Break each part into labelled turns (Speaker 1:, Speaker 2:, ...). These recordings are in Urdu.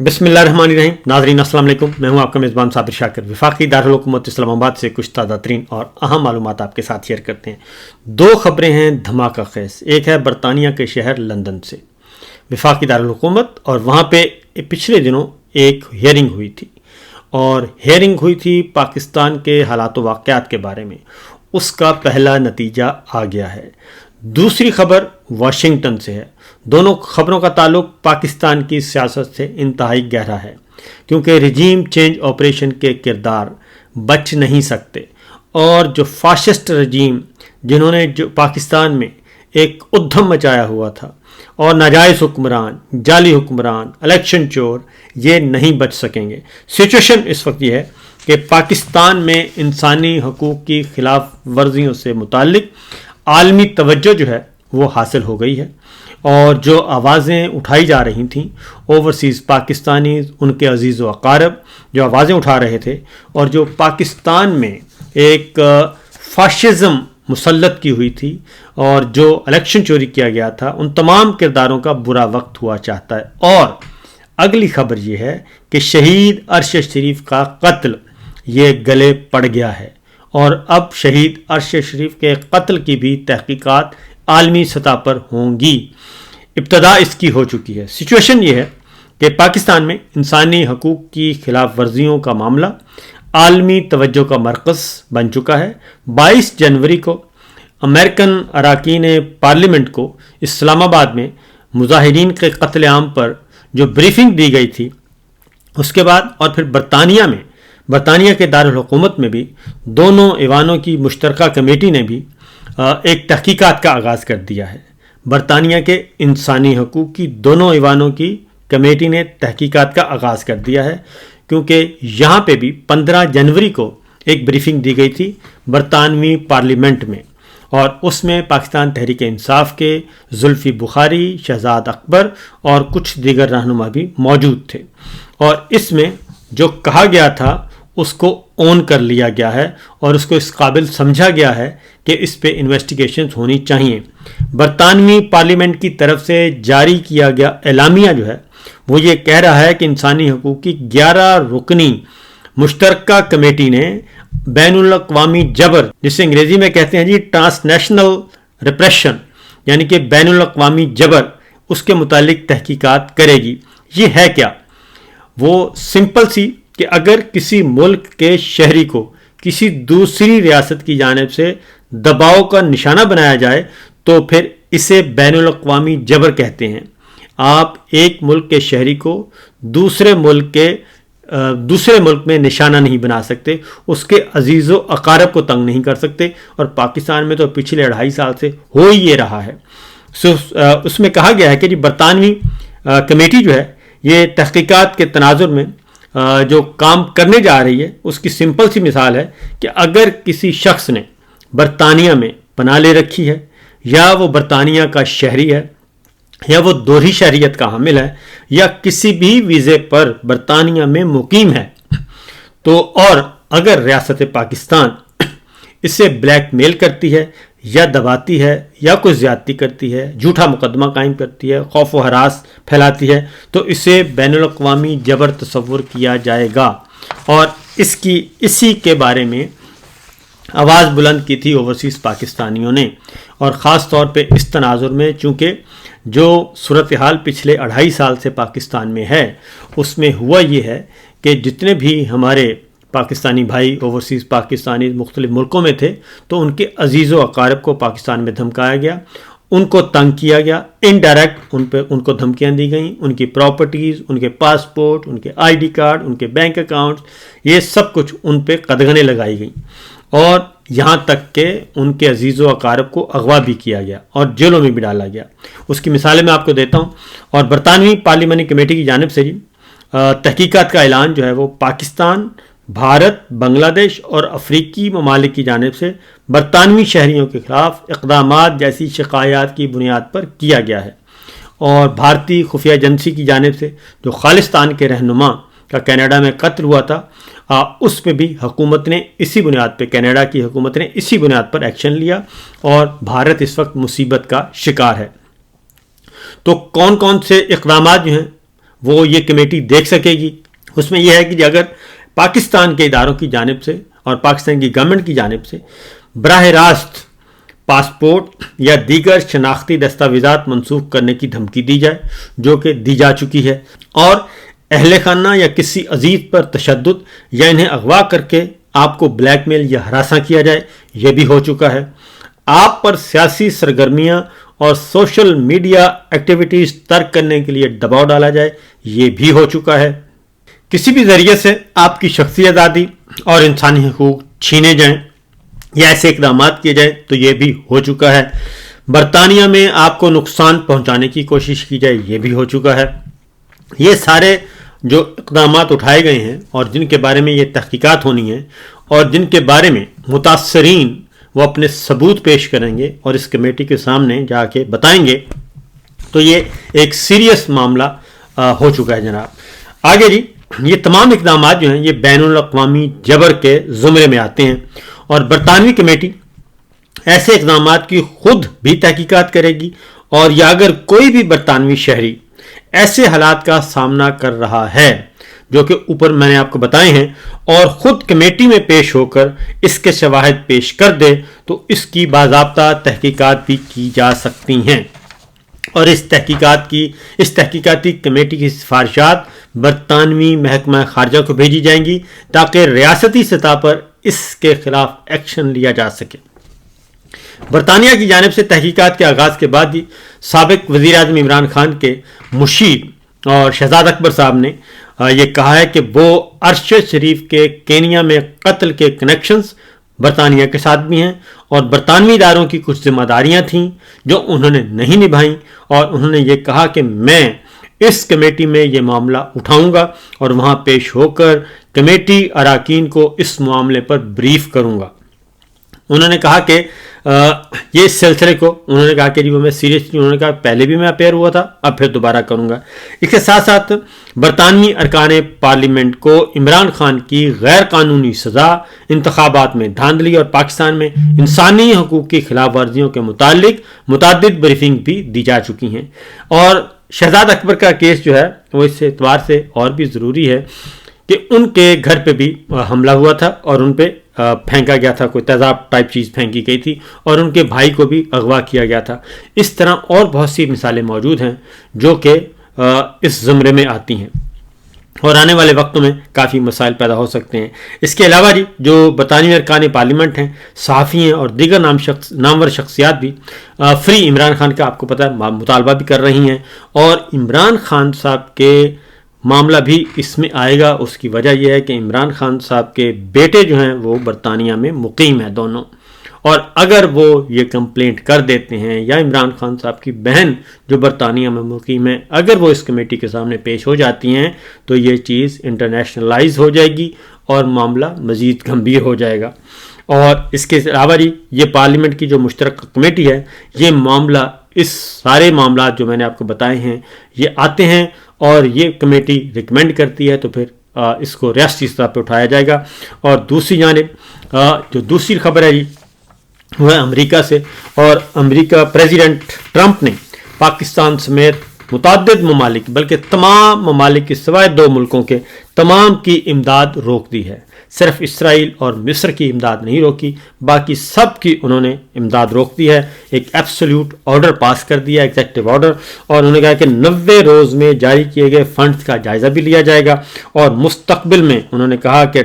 Speaker 1: بسم اللہ الرحمن الرحیم. ناظرین السلام علیکم. میں ہوں آپ کا میزبان صابر شاکر. وفاقی دارالحکومت اسلام آباد سے کچھ تازہ ترین اور اہم معلومات آپ کے ساتھ شیئر کرتے ہیں. دو خبریں ہیں دھماکہ خیز. ایک ہے برطانیہ کے شہر لندن سے وفاقی دارالحکومت، اور وہاں پہ پچھلے دنوں ایک ہیئرنگ ہوئی تھی، اور ہیئرنگ ہوئی تھی پاکستان کے حالات و واقعات کے بارے میں. اس کا پہلا نتیجہ آ گیا ہے. دوسری خبر واشنگٹن سے ہے. دونوں خبروں کا تعلق پاکستان کی سیاست سے انتہائی گہرا ہے، کیونکہ رجیم چینج آپریشن کے کردار بچ نہیں سکتے، اور جو فاشسٹ رجیم جنہوں نے جو پاکستان میں ایک ادھم مچایا ہوا تھا، اور ناجائز حکمران، جعلی حکمران، الیکشن چور، یہ نہیں بچ سکیں گے. سچویشن اس وقت یہ ہے کہ پاکستان میں انسانی حقوق کی خلاف ورزیوں سے متعلق عالمی توجہ جو ہے وہ حاصل ہو گئی ہے، اور جو آوازیں اٹھائی جا رہی تھیں اوورسیز پاکستانیز، ان کے عزیز و اقارب جو آوازیں اٹھا رہے تھے، اور جو پاکستان میں ایک فاشزم مسلط کی ہوئی تھی اور جو الیکشن چوری کیا گیا تھا، ان تمام کرداروں کا برا وقت ہوا چاہتا ہے. اور اگلی خبر یہ ہے کہ شہید ارشد شریف کا قتل یہ گلے پڑ گیا ہے، اور اب شہید ارشد شریف کے قتل کی بھی تحقیقات عالمی سطح پر ہوں گی. ابتدا اس کی ہو چکی ہے. سچویشن یہ ہے کہ پاکستان میں انسانی حقوق کی خلاف ورزیوں کا معاملہ عالمی توجہ کا مرکز بن چکا ہے. 22 جنوری کو امریکن اراکین پارلیمنٹ کو اسلام آباد میں مظاہرین کے قتل عام پر جو بریفنگ دی گئی تھی، اس کے بعد اور پھر برطانیہ کے دارالحکومت میں بھی دونوں ایوانوں کی مشترکہ کمیٹی نے بھی ایک تحقیقات کا آغاز کر دیا ہے. برطانیہ کے انسانی حقوق کی دونوں ایوانوں کی کمیٹی نے تحقیقات کا آغاز کر دیا ہے، کیونکہ یہاں پہ بھی 15 جنوری کو ایک بریفنگ دی گئی تھی برطانوی پارلیمنٹ میں، اور اس میں پاکستان تحریک انصاف کے زلفی بخاری، شہزاد اکبر اور کچھ دیگر رہنما بھی موجود تھے. اور اس میں جو کہا گیا تھا اس کو اون کر لیا گیا ہے، اور اس کو اس قابل سمجھا گیا ہے کہ اس پہ انویسٹیگیشنز ہونی چاہیے. برطانوی پارلیمنٹ کی طرف سے جاری کیا گیا اعلامیہ جو ہے وہ یہ کہہ رہا ہے کہ انسانی حقوق کی 11 رکنی مشترکہ کمیٹی نے بین الاقوامی جبر، جسے انگریزی میں کہتے ہیں ٹرانس نیشنل ریپریشن، یعنی کہ بین الاقوامی جبر، اس کے متعلق تحقیقات کرے گی. یہ ہے کیا؟ وہ سمپل سی کہ اگر کسی ملک کے شہری کو کسی دوسری ریاست کی جانب سے دباؤ کا نشانہ بنایا جائے تو پھر اسے بین الاقوامی جبر کہتے ہیں. آپ ایک ملک کے شہری کو دوسرے ملک میں نشانہ نہیں بنا سکتے، اس کے عزیز و اقارب کو تنگ نہیں کر سکتے، اور پاکستان میں تو پچھلے 2.5 سال سے ہو ہی یہ رہا ہے. اس میں کہا گیا ہے کہ برطانوی کمیٹی جو ہے یہ تحقیقات کے تناظر میں جو کام کرنے جا رہی ہے، اس کی سمپل سی مثال ہے کہ اگر کسی شخص نے برطانیہ میں پناہ لے رکھی ہے، یا وہ برطانیہ کا شہری ہے، یا وہ دوہری شہریت کا حامل ہے، یا کسی بھی ویزے پر برطانیہ میں مقیم ہے، تو اور اگر ریاست پاکستان اسے بلیک میل کرتی ہے یا دباتی ہے یا کوئی زیادتی کرتی ہے، جھوٹا مقدمہ قائم کرتی ہے، خوف و ہراس پھیلاتی ہے، تو اسے بین الاقوامی جبر تصور کیا جائے گا. اور اسی کے بارے میں آواز بلند کی تھی اوورسیز پاکستانیوں نے. اور خاص طور پہ اس تناظر میں چونکہ جو صورتحال پچھلے 2.5 سال سے پاکستان میں ہے، اس میں ہوا یہ ہے کہ جتنے بھی ہمارے پاکستانی بھائی اوورسیز پاکستانی مختلف ملکوں میں تھے، تو ان کے عزیز و اقارب کو پاکستان میں دھمکایا گیا، ان کو تنگ کیا گیا، انڈائریکٹ ان کو دھمکیاں دی گئیں، ان کی پراپرٹیز، ان کے پاسپورٹ، ان کے آئی ڈی کارڈ، ان کے بینک اکاؤنٹس، یہ سب کچھ ان پہ قدغنیں لگائی گئیں، اور یہاں تک کہ ان کے عزیز و اقارب کو اغوا بھی کیا گیا اور جیلوں میں بھی ڈالا گیا. اس کی مثالیں میں آپ کو دیتا ہوں. اور برطانوی پارلیمانی کمیٹی کی جانب سے تحقیقات کا اعلان جو ہے وہ پاکستان، بھارت، بنگلہ دیش اور افریقی ممالک کی جانب سے برطانوی شہریوں کے خلاف اقدامات جیسی شکایات کی بنیاد پر کیا گیا ہے. اور بھارتی خفیہ ایجنسی کی جانب سے جو خالصتان کے رہنما کا کینیڈا میں قتل ہوا تھا، اس پہ بھی حکومت نے اسی بنیاد پہ، کینیڈا کی حکومت نے اسی بنیاد پر ایکشن لیا، اور بھارت اس وقت مصیبت کا شکار ہے. تو کون کون سے اقدامات جو ہیں وہ یہ کمیٹی دیکھ سکے گی۔ اس میں یہ ہے کہ اگر پاکستان کے اداروں کی جانب سے اور پاکستان کی گورنمنٹ کی جانب سے براہ راست پاسپورٹ یا دیگر شناختی دستاویزات منسوخ کرنے کی دھمکی دی جائے، جو کہ دی جا چکی ہے، اور اہل خانہ یا کسی عزیز پر تشدد یا انہیں اغوا کر کے آپ کو بلیک میل یا ہراساں کیا جائے، یہ بھی ہو چکا ہے۔ آپ پر سیاسی سرگرمیاں اور سوشل میڈیا ایکٹیویٹیز ترک کرنے کے لیے دباؤ ڈالا جائے، یہ بھی ہو چکا ہے۔ کسی بھی ذریعے سے آپ کی شخصی آزادی اور انسانی حقوق چھینے جائیں یا ایسے اقدامات کیے جائیں تو یہ بھی ہو چکا ہے۔ برطانیہ میں آپ کو نقصان پہنچانے کی کوشش کی جائے، یہ بھی ہو چکا ہے۔ یہ سارے جو اقدامات اٹھائے گئے ہیں اور جن کے بارے میں یہ تحقیقات ہونی ہیں اور جن کے بارے میں متاثرین وہ اپنے ثبوت پیش کریں گے اور اس کمیٹی کے سامنے جا کے بتائیں گے، تو یہ ایک سیریس معاملہ ہو چکا ہے جناب۔ آگے جی، یہ تمام اقدامات جو ہیں یہ بین الاقوامی جبر کے زمرے میں آتے ہیں، اور برطانوی کمیٹی ایسے اقدامات کی خود بھی تحقیقات کرے گی، اور یا اگر کوئی بھی برطانوی شہری ایسے حالات کا سامنا کر رہا ہے جو کہ اوپر میں نے آپ کو بتائے ہیں اور خود کمیٹی میں پیش ہو کر اس کے شواہد پیش کر دے، تو اس کی باضابطہ تحقیقات بھی کی جا سکتی ہیں، اور اس تحقیقاتی کمیٹی کی سفارشات برطانوی محکمہ خارجہ کو بھیجی جائیں گی تاکہ ریاستی سطح پر اس کے خلاف ایکشن لیا جا سکے۔ برطانیہ کی جانب سے تحقیقات کے آغاز کے بعد ہی سابق وزیر اعظم عمران خان کے مشیر اور شہزاد اکبر صاحب نے یہ کہا ہے کہ وہ ارشد شریف کے کینیا میں قتل کے کنیکشنز برطانیہ کے ساتھ بھی ہیں، اور برطانوی اداروں کی کچھ ذمہ داریاں تھیں جو انہوں نے نہیں نبھائیں، اور انہوں نے یہ کہا کہ میں اس کمیٹی میں یہ معاملہ اٹھاؤں گا اور وہاں پیش ہو کر کمیٹی اراکین کو اس معاملے پر بریف کروں گا۔ انہوں نے کہا کہ یہ اس سلسلے کو انہوں نے کہا کہ وہ میں سیریسلی، انہوں نے کہا پہلے بھی میں اپیئر ہوا تھا، اب پھر دوبارہ کروں گا۔ اس کے ساتھ ساتھ برطانوی ارکان پارلیمنٹ کو عمران خان کی غیر قانونی سزا، انتخابات میں دھاندلی اور پاکستان میں انسانی حقوق کی خلاف ورزیوں کے متعلق متعدد بریفنگ بھی دی جا چکی ہیں، اور شہزاد اکبر کا کیس جو ہے وہ اس اعتبار سے اور بھی ضروری ہے کہ ان کے گھر پہ بھی حملہ ہوا تھا اور ان پہ پھینکا گیا تھا، کوئی تیزاب ٹائپ چیز پھینکی گئی تھی، اور ان کے بھائی کو بھی اغوا کیا گیا تھا۔ اس طرح اور بہت سی مثالیں موجود ہیں جو کہ اس زمرے میں آتی ہیں، اور آنے والے وقتوں میں کافی مسائل پیدا ہو سکتے ہیں۔ اس کے علاوہ جی جو برطانوی ارکان پارلیمنٹ ہیں، صحافی ہیں اور دیگر نامور شخصیات بھی فری عمران خان کا آپ کو پتہ ہے مطالبہ بھی کر رہی ہیں، اور عمران خان صاحب کے معاملہ بھی اس میں آئے گا۔ اس کی وجہ یہ ہے کہ عمران خان صاحب کے بیٹے جو ہیں وہ برطانیہ میں مقیم ہیں دونوں، اور اگر وہ یہ کمپلینٹ کر دیتے ہیں یا عمران خان صاحب کی بہن جو برطانیہ میں مقیم ہے اگر وہ اس کمیٹی کے سامنے پیش ہو جاتی ہیں تو یہ چیز انٹرنیشنلائز ہو جائے گی اور معاملہ مزید گمبھیر ہو جائے گا۔ اور اس کے علاوہ یہ پارلیمنٹ کی جو مشترکہ کمیٹی ہے، یہ معاملہ، اس سارے معاملات جو میں نے آپ کو بتائے ہیں یہ آتے ہیں، اور یہ کمیٹی ریکمینڈ کرتی ہے تو پھر اس کو ریاستی سطح پہ اٹھایا جائے گا۔ اور دوسری جانب جو دوسری خبر ہے وہ ہے امریکہ سے، اور امریکہ پریزیڈنٹ ٹرمپ نے پاکستان سمیت متعدد ممالک، بلکہ تمام ممالک کے سوائے 2 ملکوں کے تمام کی امداد روک دی ہے۔ صرف اسرائیل اور مصر کی امداد نہیں روکی، باقی سب کی انہوں نے امداد روک دی ہے۔ ایک ایبسلیوٹ آرڈر پاس کر دیا، ایگزیکٹو آرڈر، اور انہوں نے کہا کہ 90 روز میں جاری کیے گئے فنڈز کا جائزہ بھی لیا جائے گا، اور مستقبل میں انہوں نے کہا کہ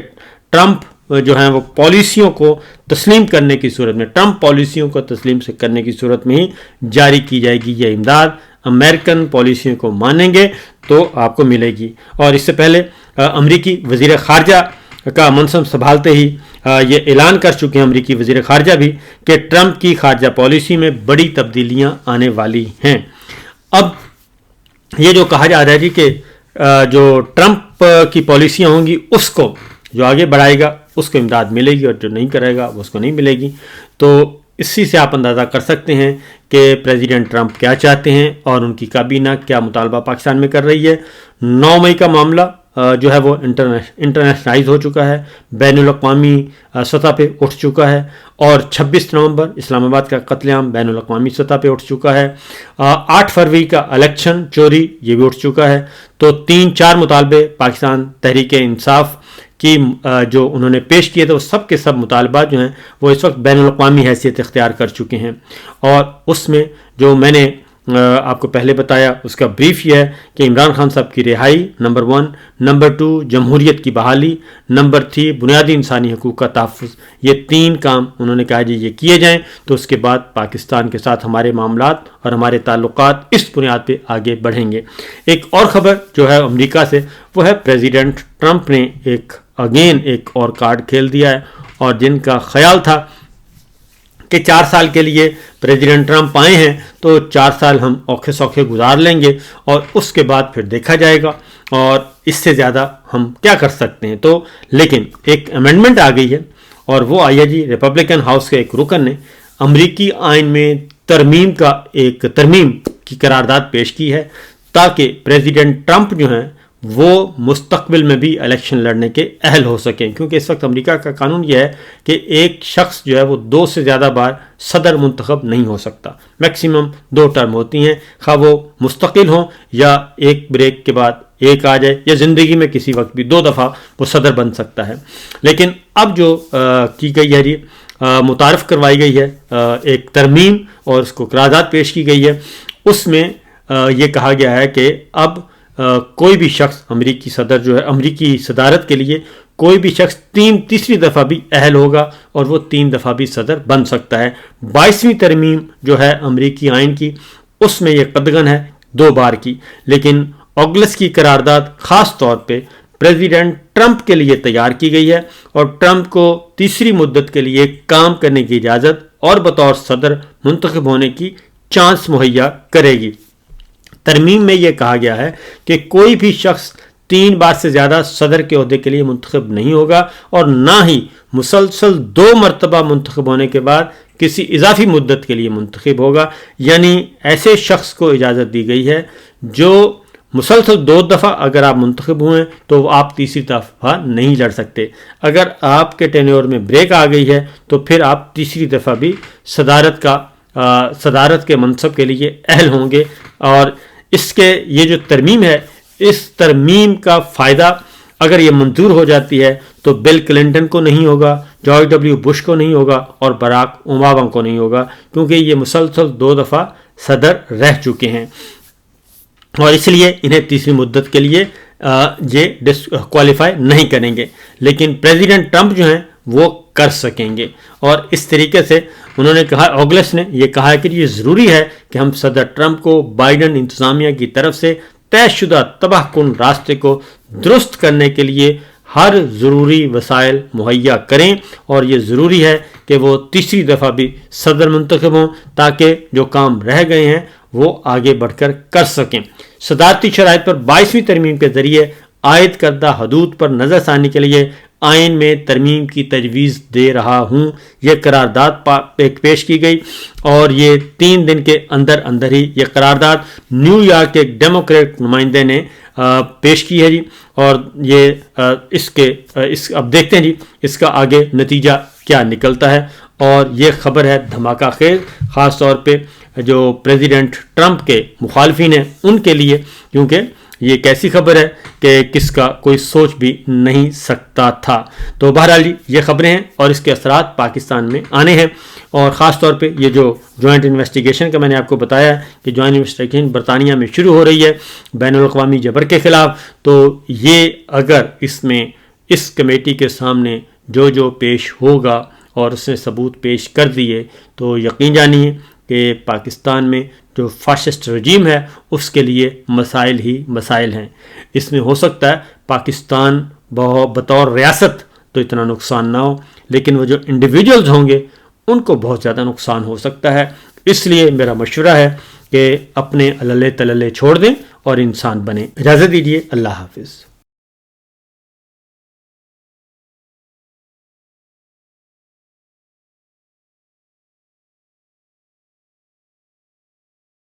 Speaker 1: ٹرمپ جو ہیں وہ پالیسیوں کو تسلیم کرنے کی صورت میں، ٹرمپ پالیسیوں کو تسلیم سے کرنے کی صورت میں ہی جاری کی جائے گی یہ امداد۔ امریکن پالیسیوں کو مانیں گے تو آپ کو ملے گی۔ اور اس سے پہلے امریکی وزیر خارجہ کا منصب سنبھالتے ہی یہ اعلان کر چکے ہیں امریکی وزیر خارجہ بھی کہ ٹرمپ کی خارجہ پالیسی میں بڑی تبدیلیاں آنے والی ہیں۔ اب یہ جو کہا جا رہا ہے جی کہ جو ٹرمپ کی پالیسیاں ہوں گی اس کو جو آگے بڑھائے گا اس کو امداد ملے گی، اور جو نہیں کرے گا اس کو نہیں ملے گی۔ تو اسی سے آپ اندازہ کر سکتے ہیں کہ پریزیڈنٹ ٹرمپ کیا چاہتے ہیں اور ان کی کابینہ کیا مطالبہ پاکستان میں کر رہی ہے۔ 9 مئی کا معاملہ جو ہے وہ انٹرنیشنلائز ہو چکا ہے، بین الاقوامی سطح پہ اٹھ چکا ہے، اور 26 نومبر اسلام آباد کا قتل عام بین الاقوامی سطح پہ اٹھ چکا ہے، 8 فروری کا الیکشن چوری یہ بھی اٹھ چکا ہے۔ تو 3-4 مطالبے پاکستان تحریک انصاف کی جو انہوں نے پیش کیے تھے، وہ سب کے سب مطالبات جو ہیں وہ اس وقت بین الاقوامی حیثیت اختیار کر چکے ہیں، اور اس میں جو میں نے آپ کو پہلے بتایا اس کا بریف یہ ہے کہ عمران خان صاحب کی رہائی نمبر 1، نمبر 2 جمہوریت کی بحالی، نمبر 3 بنیادی انسانی حقوق کا تحفظ، یہ 3 کام انہوں نے کہا جی یہ کیے جائیں تو اس کے بعد پاکستان کے ساتھ ہمارے معاملات اور ہمارے تعلقات اس بنیاد پہ آگے بڑھیں گے۔ ایک اور خبر جو ہے امریکہ سے، وہ ہے پریزیڈنٹ ٹرمپ نے ایک اور کارڈ کھیل دیا ہے، اور جن کا خیال تھا کہ 4 سال کے لیے پریزیڈنٹ ٹرمپ آئے ہیں تو 4 سال ہم اوکھے سوکھے گزار لیں گے اور اس کے بعد پھر دیکھا جائے گا اور اس سے زیادہ ہم کیا کر سکتے ہیں۔ تو لیکن ایک امینڈمنٹ آ گئی ہے، اور وہ آئی ہے جی ریپبلکن ہاؤس کے ایک رکن نے امریکی آئین میں ترمیم کی قرارداد پیش کی ہے، تاکہ پریزیڈنٹ ٹرمپ جو ہیں وہ مستقبل میں بھی الیکشن لڑنے کے اہل ہو سکیں، کیونکہ اس وقت امریکہ کا قانون یہ ہے کہ ایک شخص جو ہے وہ 2 سے زیادہ بار صدر منتخب نہیں ہو سکتا، میکسیمم 2 ٹرم ہوتی ہیں، خواہ وہ مستقل ہوں یا ایک بریک کے بعد ایک آ جائے، یا زندگی میں کسی وقت بھی 2 دفعہ وہ صدر بن سکتا ہے۔ لیکن اب جو کی گئی ہے جی متعارف کروائی گئی ہے ایک ترمیم اور اس کو قرارداد پیش کی گئی ہے، اس میں یہ کہا گیا ہے کہ اب کوئی بھی شخص امریکی صدارت کے لیے کوئی بھی شخص تیسری دفعہ بھی اہل ہوگا اور وہ 3 دفعہ بھی صدر بن سکتا ہے۔ 22ویں ترمیم جو ہے امریکی آئین کی، اس میں یہ قدغن ہے 2 بار کی، لیکن اوگلس کی قرارداد خاص طور پہ پریزیڈنٹ ٹرمپ کے لیے تیار کی گئی ہے، اور ٹرمپ کو تیسری مدت کے لیے کام کرنے کی اجازت اور بطور صدر منتخب ہونے کی چانس مہیا کرے گی۔ ترمیم میں یہ کہا گیا ہے کہ کوئی بھی شخص 3 بار سے زیادہ صدر کے عہدے کے لیے منتخب نہیں ہوگا، اور نہ ہی مسلسل 2 مرتبہ منتخب ہونے کے بعد کسی اضافی مدت کے لیے منتخب ہوگا۔ یعنی ایسے شخص کو اجازت دی گئی ہے جو مسلسل 2 دفعہ اگر آپ منتخب ہوئے تو آپ تیسری دفعہ نہیں لڑ سکتے۔ اگر آپ کے ٹینیور میں بریک آ گئی ہے تو پھر آپ تیسری دفعہ بھی صدارت کے منصب کے لیے اہل ہوں گے۔ اور اس کے یہ جو ترمیم ہے، اس ترمیم کا فائدہ اگر یہ منظور ہو جاتی ہے تو بل کلنٹن کو نہیں ہوگا، جارج ڈبلیو بش کو نہیں ہوگا، اور براک اوباما کو نہیں ہوگا، کیونکہ یہ مسلسل 2 دفعہ صدر رہ چکے ہیں، اور اس لیے انہیں تیسری مدت کے لیے یہ ڈسکوالیفائی نہیں کریں گے۔ لیکن پریزیڈنٹ ٹرمپ جو ہیں وہ کر سکیں گے، اور اس طریقے سے انہوں نے کہا، اوگلس نے یہ کہا کہ یہ ضروری ہے کہ ہم صدر ٹرمپ کو بائیڈن انتظامیہ کی طرف سے طے شدہ تباہ کن راستے کو درست کرنے کے لیے ہر ضروری وسائل مہیا کریں، اور یہ ضروری ہے کہ وہ تیسری دفعہ بھی صدر منتخب ہوں تاکہ جو کام رہ گئے ہیں وہ آگے بڑھ کر سکیں۔ صدارتی شرائط پر 22ویں ترمیم کے ذریعے عائد کردہ حدود پر نظر ثانی کے لیے آئین میں ترمیم کی تجویز دے رہا ہوں، یہ قرارداد پیش کی گئی، اور یہ 3 دن کے اندر ہی یہ قرارداد نیو یارک کے ڈیموکریٹ نمائندے نے پیش کی ہے جی، اور یہ اب دیکھتے ہیں جی اس کا آگے نتیجہ کیا نکلتا ہے۔ اور یہ خبر ہے دھماکہ خیز، خاص طور پہ جو پریزیڈنٹ ٹرمپ کے مخالفین ہیں ان کے لیے، کیونکہ یہ ایک ایسی خبر ہے کہ کس کا کوئی سوچ بھی نہیں سکتا تھا۔ تو بہرحال یہ خبریں ہیں اور اس کے اثرات پاکستان میں آنے ہیں، اور خاص طور پہ یہ جو جوائنٹ انویسٹیگیشن کا میں نے آپ کو بتایا ہے کہ جوائنٹ انویسٹیگیشن برطانیہ میں شروع ہو رہی ہے بین الاقوامی جبر کے خلاف، تو یہ اگر اس کمیٹی کے سامنے جو پیش ہوگا اور اس نے ثبوت پیش کر دیے تو یقین جانیے کہ پاکستان میں جو فاشسٹ رجیم ہے اس کے لیے مسائل ہی مسائل ہیں۔ اس میں ہو سکتا ہے پاکستان بطور ریاست تو اتنا نقصان نہ ہو، لیکن وہ جو انڈیویجولز ہوں گے ان کو بہت زیادہ نقصان ہو سکتا ہے۔ اس لیے میرا مشورہ ہے کہ اپنے عللے تللے چھوڑ دیں اور انسان بنیں۔ اجازت دیجیے، اللہ حافظ۔